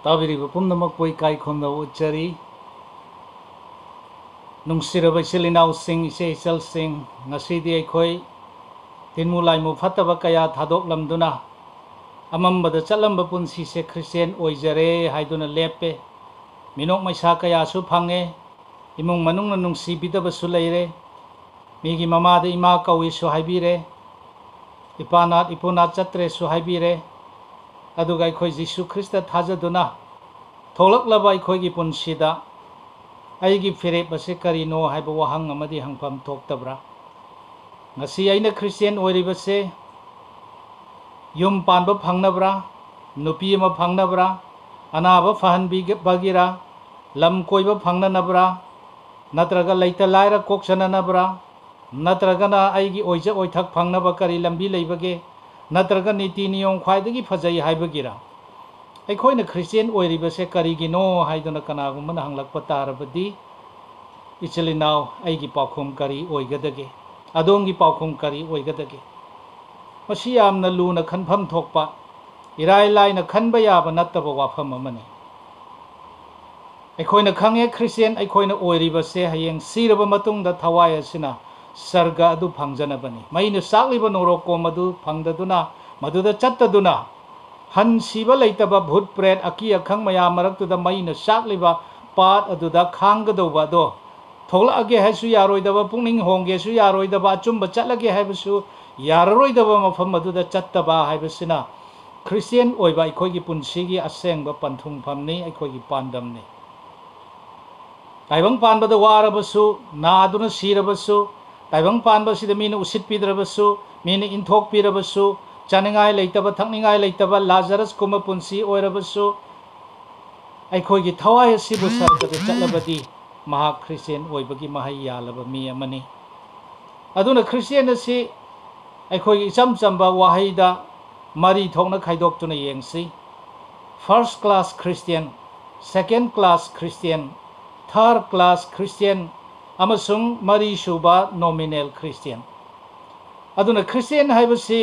Tabiriba pumnamak poi kai khomna uchari nungsiraba isilinaw sing ise isal sing ngasidi aikhoi tinmulai mu phataba kaya thadok lamduna amambada chalamba punsi se Christian oijare haiduna lepe minok maisa kaya su phange imung manungna nungsi bidaba su leire migi mamada ima kawi su haibire ipanat ipunat chatre su haibire aduga aikhoi Jesu Christa thajaduna thoklaklaba aikhoi gi punsida aigi fere base karino haiba wahang amadi hangpam thoktabra ngasi aina Christian oiribase yum panba phangnabra nupi ama phangnabra anaba fahanbi bagira lam koiba phangnanabra natraga laita laira koksananabra natragana aigi oija oithak phangnaba kari lambi leibage natraga niti niyom khwaidagi phajai haibagira ꯑꯩꯈꯣꯏꯅ Christian ꯑꯣꯏꯔꯤꯕꯁꯦ ꯀꯔꯤꯒꯤꯅꯣ ꯍꯥꯏꯗꯨꯅ ꯀꯅꯥꯒꯨꯝꯕꯅ ꯍꯪꯂꯛꯄ ꯇꯥꯔꯕꯗꯤ ꯏꯆꯤꯜ ꯏꯅꯥꯎ ꯑꯩꯒꯤ ꯄꯥꯎꯈꯨꯝ ꯀꯔꯤ ꯑꯣꯏꯒꯗꯒꯦ ꯑꯗꯣꯝꯒꯤ ꯄꯥꯎꯈꯨꯝ ꯀꯔꯤ ꯑꯣꯏꯒꯗꯒꯦ ꯃꯁꯤ ꯌꯥꯝꯅ ꯂꯨꯅ ꯈꯟꯐꯝ ꯊꯣꯛꯄ ꯏꯔꯥꯏ ꯂꯥꯏꯅ ꯈꯟꯕ ꯌꯥꯕ ꯅꯠꯇꯕ ꯋꯥꯐꯝ ꯑꯃꯅꯤ ꯑꯩꯈꯣꯏꯅ ꯈꯪꯉꯦ ꯈ꯭ꯔꯤꯁꯇꯤꯌꯟ ꯑꯩꯈꯣꯏꯅ ꯑꯣꯏꯔꯤꯕꯁꯦ ꯍꯌꯦꯡ ꯁꯤꯔꯕ ꯃꯇꯨꯡꯗ ꯊꯋꯥꯏ ꯑꯁꯤꯅ ꯁꯔꯒ ꯑꯗꯨ ꯐꯪꯖꯅꯕꯅꯤ ꯃꯩꯅ ꯆꯥꯛꯂꯤꯕ ꯅꯣꯔꯣꯛꯀꯣꯝ ꯑꯗꯨ ꯐꯪꯗꯗꯨꯅ ꯃꯗꯨꯗ ꯆꯠꯇꯗꯨꯅ han siba leitaba bhut pret aki akhang mayam maraktuda maina sakliba pat aduda khanggadauba do tholage haisu yaroidaba pungning hongge su yaroidaba achumba chatlage haibasu yararoidaba mafam aduda chattaba haibasina Christian oiba aikhoigi punsigi asengba panthung phamni aikhoigi pandamni taibang panbada warabasu naaduna sirabasu taibang panbasida mina usitpidrabasu mina inthok pirabasu chaningai leitaba thakningai leitaba Lazarus kuma punsi oirabasu aikhoigi thawai asibu sargada chatlabadi maha Christian oibagi mahai yalaba mi amani aduna Christian asi aikhoigi icham chamba wahaida mari thokna khaidoktuna yengsi first class Christian second class Christian third class Christian amasung mari suba nominal Christian aduna Christian haibasi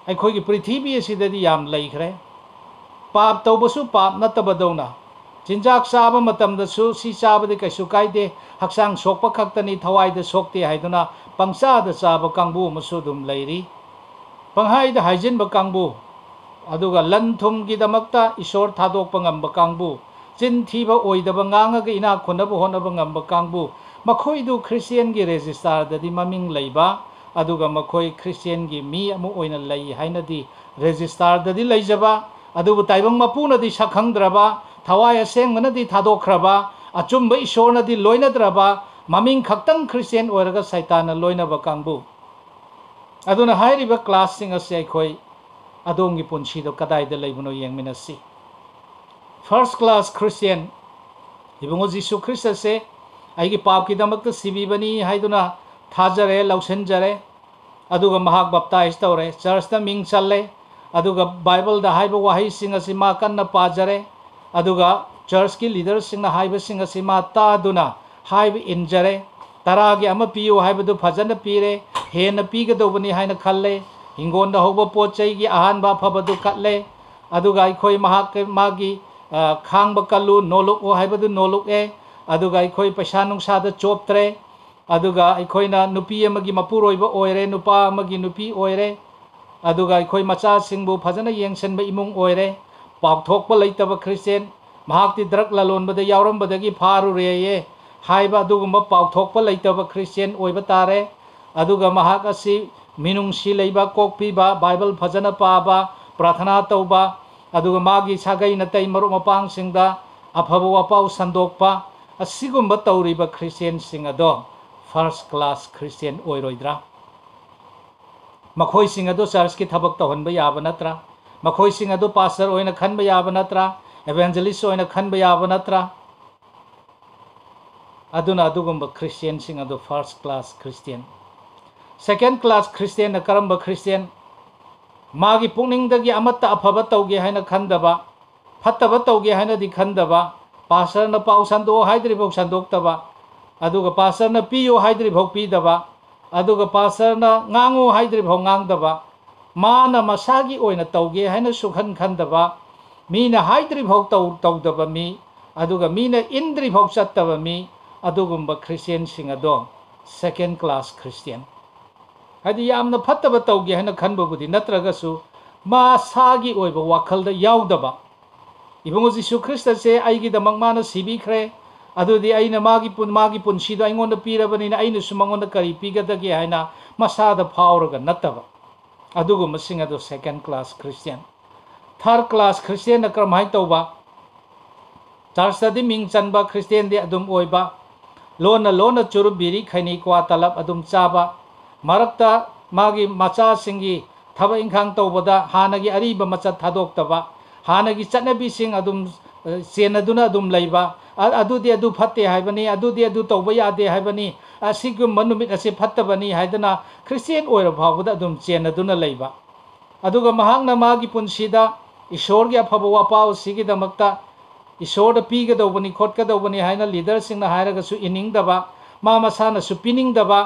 ꯑꯩꯈꯣꯏꯒꯤ ꯄ꯭ꯔꯤꯊꯤꯕꯤ ꯑꯁꯤꯗꯗꯤ ꯌꯥꯝ ꯂꯩꯈ꯭ꯔꯦ ꯄꯥꯞ ꯇꯧꯕꯁꯨ ꯄꯥꯞ ꯅꯠꯇꯕꯗꯧꯅ ꯆꯤꯟꯖꯥꯛ ꯆꯥꯕ ꯃꯇꯝꯗꯁꯨ ꯁꯤ ꯆꯥꯕꯗꯤ ꯀꯩꯁꯨ ꯀꯥꯏꯗꯦ ꯍꯛꯆꯥꯡ ꯁꯣꯛꯄ ꯈꯛꯇꯅꯤ ꯊꯋꯥꯏꯗ ꯁꯣꯛꯇꯦ ꯍꯥꯏꯗꯨꯅ ꯄꯪꯆꯥꯗ ꯆꯥꯕ ꯀꯥꯡꯕꯨ ꯑꯃꯁꯨ ꯑꯗꯨꯝ ꯂꯩꯔꯤ ꯄꯪꯍꯥꯏꯗ ꯍꯥꯏꯖꯤꯟꯕ ꯀꯥꯡꯕꯨ ꯑꯗꯨꯒ ꯂꯟ ꯊꯨꯝꯒꯤꯗꯃꯛꯇ ꯏꯁꯣꯔ ꯊꯥꯗꯣꯛꯄ ꯉꯝꯕ ꯀꯥꯡꯕꯨ ꯆꯤꯟ ꯊꯤꯕ ꯑꯣꯏꯗꯕ ꯉꯥꯡꯉꯒ ꯏꯅꯥꯛ ꯈꯨꯟꯅꯕ ꯍꯣꯠꯅꯕ ꯉꯝꯕ ꯀꯥꯡꯕꯨ ꯃꯈꯣꯏꯗꯨ ꯈ꯭ꯔꯤꯁꯇꯤꯌꯟꯒꯤ ꯔꯦꯖꯤꯁꯇꯥꯔꯗꯗꯤ ꯃꯃꯤꯡ ꯂꯩꯕ aduga makhoi Christian gi mi amu oina lei hainadi register dadi leijaba adubu taibang mapuna di sakhangdraba thawai asengmana di thadokhraba achumba ishorna di loinadraba maming khaktang Christian oiraga saitana loinaba kangbu aduna hairiba class sing ase aikhoi adongi punchi do kadai da leibuno yengminasi first class Christian ibungo Jesu Christ ase aigi pap ki damakta sibibani haiduna thajare lausenjare aduga mahak baptize tawre church ta ming challe aduga Bible da haiba wahi sing asi ma kanna pajare aduga church ki leaders sing na haiba sing asi ma ta duna haiba injare taragi ama piu haiba du phajana pire he na pi ga dobani haina khalle hingon da hoba pochai gi ahan ba phaba du khalle aduga ikhoi mahak magi khang ba kalu nolok o haiba du nolok e aduga ikhoi paisa nungsa da choptre aduga ikhoina nupi amagi mapuroiba oire nupa amagi nupi oire aduga ikhoi macha singbu phajana yengsenba imung oire pakthokpa leitaba Christian mahakti drug lalonbada yaurambadagi pharu reye haiba adugumba pakthokpa leitaba Christian oiba tare aduga mahak asi minungsi leiba kokpiba Bible phajana paba prathana tauba aduga magi sagai natai maru mapang singda afaba wapau sandokpa asigumba tauriba Christian singado first class Christian oiroidra makhoi sing ado church ki thabak tawhanba yaba natra makhoi sing ado pastor oina khanba yaba natra evangelist oina khanba yaba natra aduna adugumba Christian sing ado first class Christian second class Christian na karamba Christian magi pungning dagi amatta afaba tawge haina khandaba phattaba tawge haina di khandaba pastor na pau sando haidri bok sandok taba aduga pastor na piyo haidri bhok pi daba aduga pastor na ngangu haidri bhok ngang daba mana masagi oina tauge haina sukhan khan daba Meena Hydari भौ तौदब मी अदुगा मीना इंद्री भौ चत्तब मी अदुगुम्बा Christian सिंग अदो second class Christian हाइदि यामना फत्तब तौगे हाइना खनबबुदि नत्रगसु मासागी ओइबा वाखलदा याउदबा Ibungo जीसु Christ से आइगिदमक माना सिबिख्रे अदुदि आइना मागी पुनसिदो आइंगोंदा पीरबनिना आइनसु मंगोंदा करी पीगदगे हाइना मसादा फावरगा नत्तबा अदुगुम्बा सिंग अदो second class Christian third class Christian क्रमाइ तौबा चर्चदि मिंग चनबा क्रिश्चियन दि अदुम ओइबा लोना चुरुप बिरी खैनी क्वा तलब अदुम चाबा मरक्ता मागी मचा सिंगी थबा इंखांग तौबदा हानगी अरीबा मचा थादोक्तबा हानगी चटनबी सिंग अदुम चेनदुना अदुम लैबा अदुदि अदु फत्ते हाइबनी अदुदि अदु तौबा यादे हाइबनी असिगुम मनुमित असे फत्तबनी हाइदना क्रिश्चियन ओइर भावदा अदुम चेनदुना लैबा अदुगा महांगना मागी पुनसिदा ईश्वरगी अफबा वापाव सिगिदमक्ता ईश्वर पीगदौबनी खोटकदौबनी हाइना लीडर सिंगना हाइरगसु इनिंगदबा मा मसानसु पिनिंगदबा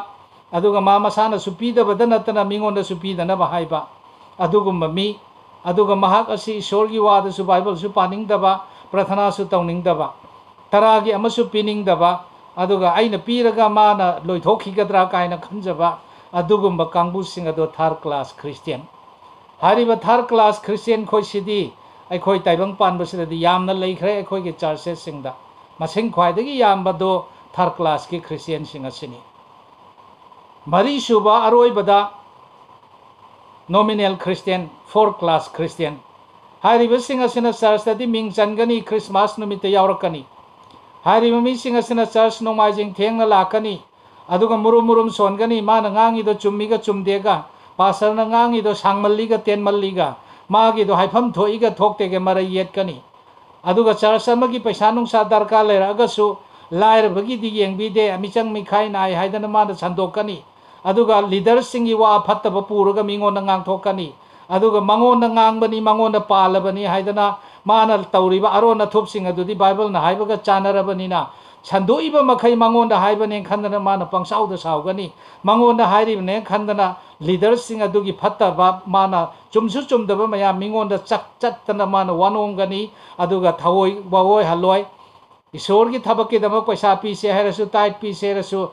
अदुगा मा मसानसु पीदबदा नतना मिंगोंदसु पीदनबा हाइबा अदुगुम्बा मी अदुगा महाक असि ईश्वरगी वादसु बाइबलसु पानिंगदबा प्रार्थनासु तौनिंगदबा तरागी अमसु पिनिंगदबा अदुगा आइना पीरगा माना लोइथोखिगद्रा काइना खंजबा अदुगुम्बा कांगबुसिंग अदो थर्ड क्लास क्रिश्चियन हारिबा थर्ड क्लास क्रिश्चियन खोइसिदी अखोई ताइबंग पानबसिदि यामना लैख्रे अखोइगे चर्चेस सिंगदा मसिंग ख्वाइदगी यामबदो थर्ड क्लास की क्रिश्चियन सिंग असिनी मरी सुबा अरोइबदा nominal Christian fourth class Christian हारिबा सिंग असिना चर्चदि मिंग चनगनी क्रिसमस नुमिते यावरकनी हारिबा मी सिंग असिना चर्च नोमाइजिंग थेंगना लाकनी अदुगा मुरुम सोनगनी माना ngangido chummiga chumdega pasarna ngangido sangmalliga tenmalliga मागिदो हाइफम थोइगा थोक्तेगे मरा येतकनी अदुगा चर्च अमगी पैसा नुंसा दरकार लेरगसु लाइरबगी येंबिदे मिचंग मिखाइ नाइ हाइदना माना संदोकनी अदुगा लीडर सिंगी वा फत्तब पुरगा मिंगोंदा ngang अदुगा मंगोंदा ngangbनी मंगोंदा पालबनी हाइदना माना तौरिबा अरोना थुपसिंग अदुदि बाइबल ना हाइबगा चानरबनीना छंदोइबा मखै मंगोंदा हाइबने खंदना माना पंगसाउदा साउगनी मंगोंदा हाइरिबने खंदना लीडर सिंग अदुगी फत्तबा माना चुमसु चुमदबा मया मिंगोंदा चत्तना माना वानोंगनी अदुगा थवोइ बावोइ हलोइ ईश्वर की थबक के दमक पैसा पीसे हैरसु टाइट पीसे रसु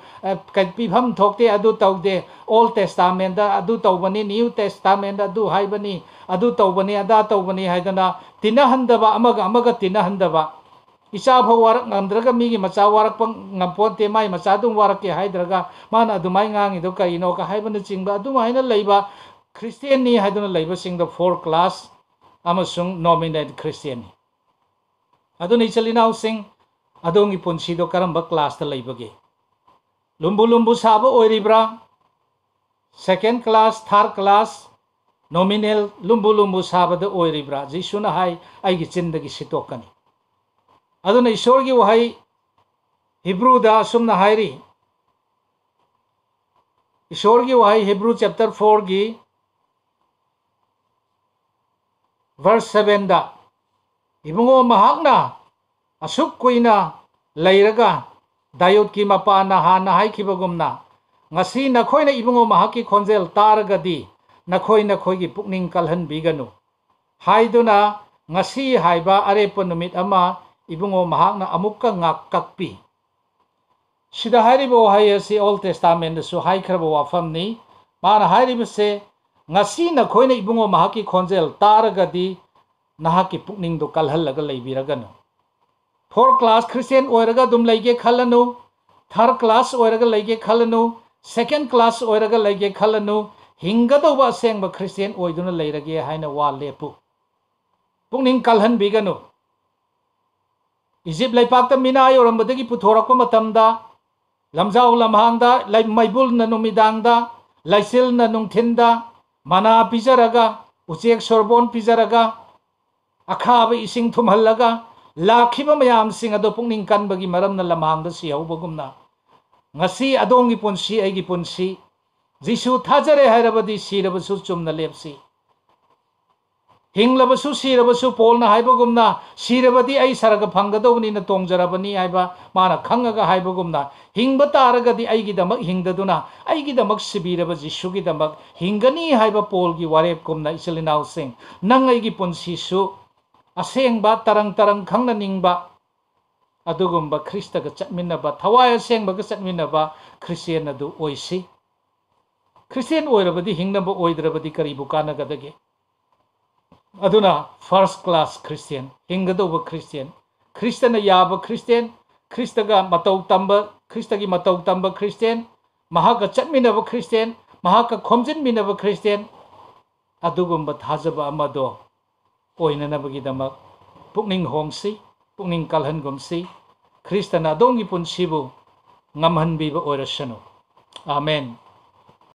पीफम थोकते अदु तौदे ओल्ड टेस्टामेंट अदु तौबनी न्यू टेस्टामेंट अदु हाइबनी अदु तौबनी अदा तौबनी हाइदना तिनहंदबा अमगा तिनहंदबा इचा भौ वारक ngamdraga migi macha warak pang ngamponte mai macha dum warak ke haidraga mana adumai ngangi do kaino ka haibana chingba adumai na leiba christian ni haiduna leiba sing the four class amasung nominated christian aduni chalina sing adongi punsi do karamba class ta leibage lumbu saba oiribra second class third class nominal lumbu saba da oiribra jisuna hai aigi chindagi sitokani अदुना ईश्वर की वहाई Hebrew दा सुमना हाइरी ईश्वर की वहाई Hebrew chapter 4 की verse 7 दा इबुंगो महाकना असुक कुइना लैरगा दायुत की मपाना हाना हाइखिबगुमना ngasi nakhoi na ibungo mahaki khonjel taragadi nakhoi की पुकनिंग Kalhana बिगनु हाइदुना ngasi हाइबा अरेप नुमित अमा Ibungo महाकना अमुक्का ngakakpi sida haribo hayasi old testament su haikrabo wafamni mana haribse ngasi na khoina ibungo mahaki khonjel taragadi nahaki pukning do kalhallaga leibiraganu fourth class christian oiraga dum leige khalanu third class oiraga leige khalanu second class oiraga leige khalanu hingado ba sengba christian oiduna leirage haina wa lepu pukning kalhan biganu Egypt लेपाक्ता मिना योरंबदगी पुथोरकपा मतमदा लमजाव लमहांगदा लाई मैबुल न नुमिदांगदा लाइसिल न नुंथिंदा मना पिजरगा उचेक सोरबोन पिजरगा अखाब इसिंग थुमहल्लगा लाखिबा मयाम सिंग अदो पुंगनिंग कनबगी मरम न लमहांगदा सियौबगुमना ngasi adongi punsi aigi punsi jisu thajare hairabadi sirabasu chumna lepsi हिंगलबसु सिरबसु पोलना हाइबगुमना सिरबदी आई सरग फंगदौनी न तोंजरबनी हाइबा माना खंगगा हाइबगुमना हिंगब तारगदी आइगिदमक हिंगददुना आइगिदमक सिबिरब जिसुगिदमक हिंगनी हाइबा पोलगी वारेप कुमना इचलिनाउ सिंग नंग आइगी पुनसिसु asengba tarang khangna ningba adugumba Kristaga chatminaba thawai asengbaga chatminaba Christian adu oisi Christian oirabadi hingnaba oidrabadi karibu kanagadage aduna first class Christian hingadoba Christian Kristana yaba Christian Kristaga matau tamba Kristagi matau tamba Christian mahaka chatminaba Christian mahaka khomjinminaba Christian adugumba thajaba amado oinanabagidama pukning hongsi pukning kalhangumsi Kristana adongi punsibu ngamhanbiba oirasano amen